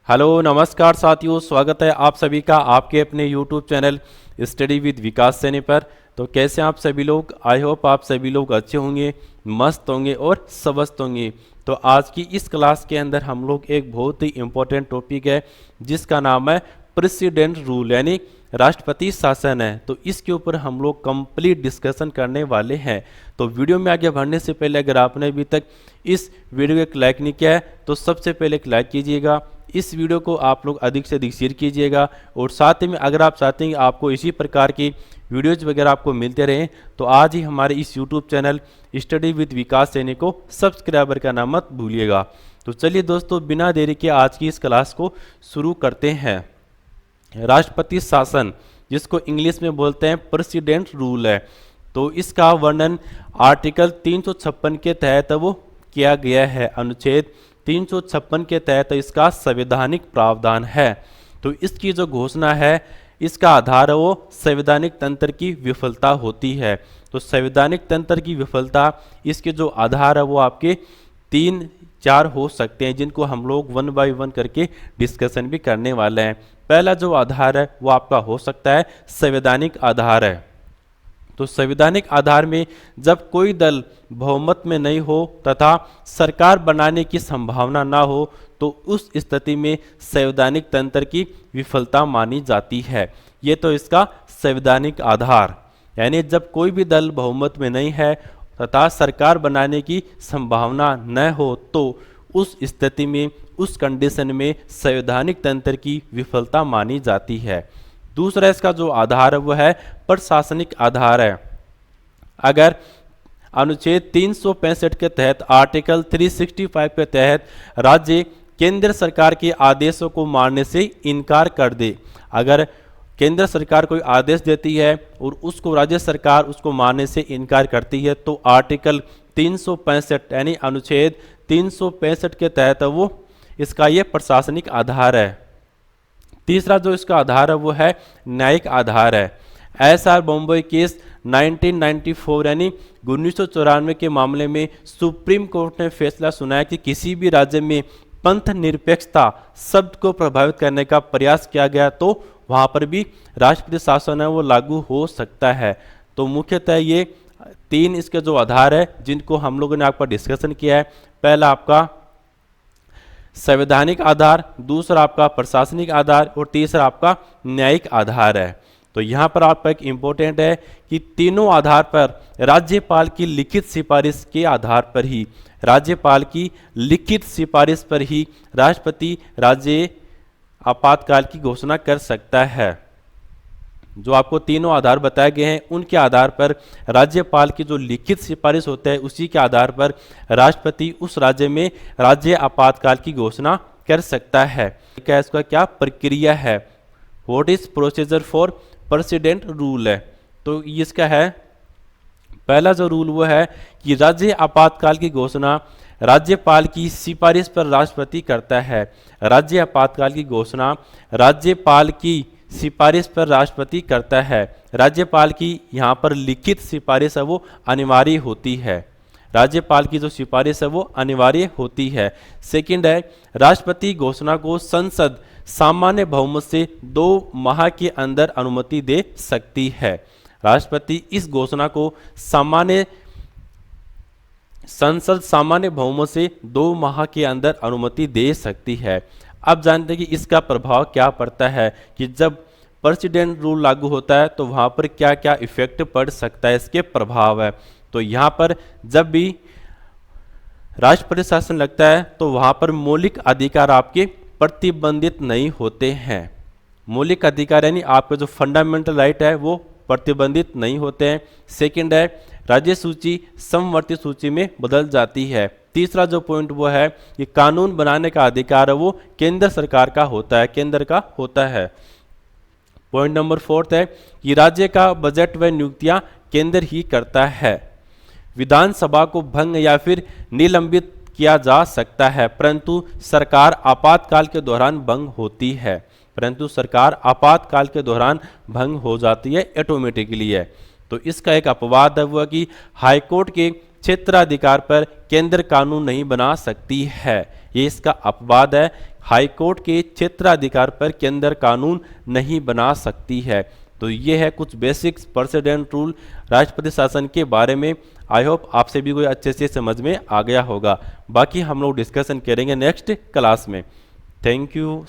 Hello नमस्कार साथियों, स्वागत है आप सभी का आपके अपने यूट्यूब चैनल स्टडी विद विकास सेने पर। तो कैसे आप सभी लोग? आई होप आप सभी लोग अच्छे होंगे, मस्त होंगे और स्वस्थ होंगे। तो आज की इस क्लास के अंदर हम लोग एक बहुत ही इम्पोर्टेंट टॉपिक है जिसका नाम है प्रेसिडेंट रूल, यानी राष्ट्रपति शासन है। तो इसके ऊपर हम लोग कंप्लीट डिस्कशन करने वाले हैं। तो वीडियो में आगे बढ़ने से पहले अगर आपने अभी तक इस वीडियो को एक लाइक नहीं किया है तो सबसे पहले एक लाइक कीजिएगा। इस वीडियो को आप लोग अधिक से अधिक शेयर कीजिएगा और साथ ही में अगर आप चाहते हैं आपको इसी प्रकार की वीडियोज वगैरह आपको मिलते रहें तो आज ही हमारे इस यूट्यूब चैनल स्टडी विद विकास सेने को सब्सक्राइबर करना मत भूलिएगा। तो चलिए दोस्तों, बिना देरी के आज की इस क्लास को शुरू करते हैं। राष्ट्रपति शासन, जिसको इंग्लिश में बोलते हैं प्रेसिडेंट रूल है, तो इसका वर्णन आर्टिकल 356 के तहत वो किया गया है। अनुच्छेद 356 के तहत इसका संवैधानिक प्रावधान है। तो इसकी जो घोषणा है, इसका आधार है वो संवैधानिक तंत्र की विफलता होती है। तो संवैधानिक तंत्र की विफलता, इसके जो आधार है वो आपके 3-4 हो सकते हैं, जिनको हम लोग 1 बाय 1 करके डिस्कशन भी करने वाले हैं। पहला जो आधार है वो आपका हो सकता है संवैधानिक आधार है। तो संवैधानिक आधार में जब कोई दल बहुमत में नहीं हो तथा सरकार बनाने की संभावना ना हो तो उस स्थिति में संवैधानिक तंत्र की विफलता मानी जाती है। ये तो इसका संवैधानिक आधार, यानी जब कोई भी दल बहुमत में नहीं है तथा सरकार बनाने की संभावना न हो तो उस स्थिति में, उस कंडीशन में संवैधानिक तंत्र की विफलता मानी जाती है। दूसरा इसका जो आधार है वो है प्रशासनिक आधार है। अगर अनुच्छेद 365 के तहत आर्टिकल 365 के तहत राज्य केंद्र सरकार के आदेशों को मानने से इनकार कर दे, अगर केंद्र सरकार कोई आदेश देती है और उसको राज्य सरकार उसको मानने से इनकार करती है तो आर्टिकल 365 यानी अनुच्छेद 365 के तहत वो इसका ये प्रशासनिक आधार है। तीसरा जो इसका आधार है वो है न्यायिक आधार है। एसआर बॉम्बे केस 1994 यानी 1994 के मामले में सुप्रीम कोर्ट ने फैसला सुनाया कि किसी भी राज्य में पंथ निरपेक्षता शब्द को प्रभावित करने का प्रयास किया गया तो वहाँ पर भी राष्ट्रपति शासन है वो लागू हो सकता है। तो मुख्यतः ये 3 इसके जो आधार है जिनको हम लोगों ने आपका डिस्कशन किया है। पहला आपका संवैधानिक आधार, दूसरा आपका प्रशासनिक आधार और तीसरा आपका न्यायिक आधार है। तो यहाँ पर आपका एक इम्पोर्टेंट है कि तीनों आधार पर राज्यपाल की लिखित सिफारिश के आधार पर ही, राज्यपाल की लिखित सिफारिश पर ही राष्ट्रपति राज्य आपातकाल की घोषणा कर सकता है। जो आपको तीनों आधार बताए गए हैं उनके आधार पर राज्यपाल की जो लिखित सिफारिश होता है उसी के आधार पर राष्ट्रपति उस राज्य में राज्य आपातकाल की घोषणा कर सकता है। क्या इसका क्या प्रक्रिया है? What is procedure for president rule है। तो इसका है पहला जो रूल वो है कि राज्य आपातकाल की घोषणा राज्यपाल की सिफारिश पर राष्ट्रपति करता है। राज्य आपातकाल की घोषणा राज्यपाल की सिफारिश पर राष्ट्रपति करता है। राज्यपाल की यहाँ पर लिखित सिफारिश है वो अनिवार्य होती है। राज्यपाल की जो सिफारिश है वो अनिवार्य होती है। सेकंड है, राष्ट्रपति घोषणा को संसद सामान्य बहुमत से 2 माह के अंदर अनुमति दे सकती है। राष्ट्रपति इस घोषणा को संसद सामान्य बहुमत से 2 माह के अंदर अनुमति दे सकती है। अब जानते हैं कि इसका प्रभाव क्या पड़ता है, कि जब प्रेसिडेंट रूल लागू होता है तो वहाँ पर क्या क्या इफेक्ट पड़ सकता है, इसके प्रभाव है। तो यहाँ पर जब भी राष्ट्रपति शासन लगता है तो वहाँ पर मौलिक अधिकार आपके प्रतिबंधित नहीं होते हैं। मौलिक अधिकार यानी आपका जो फंडामेंटल राइट है वो प्रतिबंधित नहीं होते हैं। सेकंड है, राज्य सूची समवर्ती सूची में बदल जाती है। तीसरा जो पॉइंट वो है कि कानून बनाने का अधिकार है वो केंद्र सरकार का होता है, केंद्र का होता है। पॉइंट नंबर 4 है कि राज्य का बजट व नियुक्तियां केंद्र ही करता है। विधानसभा को भंग या फिर निलंबित किया जा सकता है परंतु सरकार आपातकाल के दौरान भंग होती है, परंतु सरकार आपातकाल के दौरान भंग हो जाती है, ऑटोमेटिकली है। तो इसका एक अपवाद है वो कि हाईकोर्ट के क्षेत्राधिकार पर केंद्र कानून नहीं बना सकती है। ये इसका अपवाद है हाईकोर्ट के क्षेत्राधिकार पर केंद्र कानून नहीं बना सकती है। तो ये है कुछ बेसिक्स प्रेसिडेंट रूल राष्ट्रपति शासन के बारे में। आई होप आप सभी को अच्छे से समझ में आ गया होगा। बाकी हम लोग डिस्कशन करेंगे नेक्स्ट क्लास में। Thank you.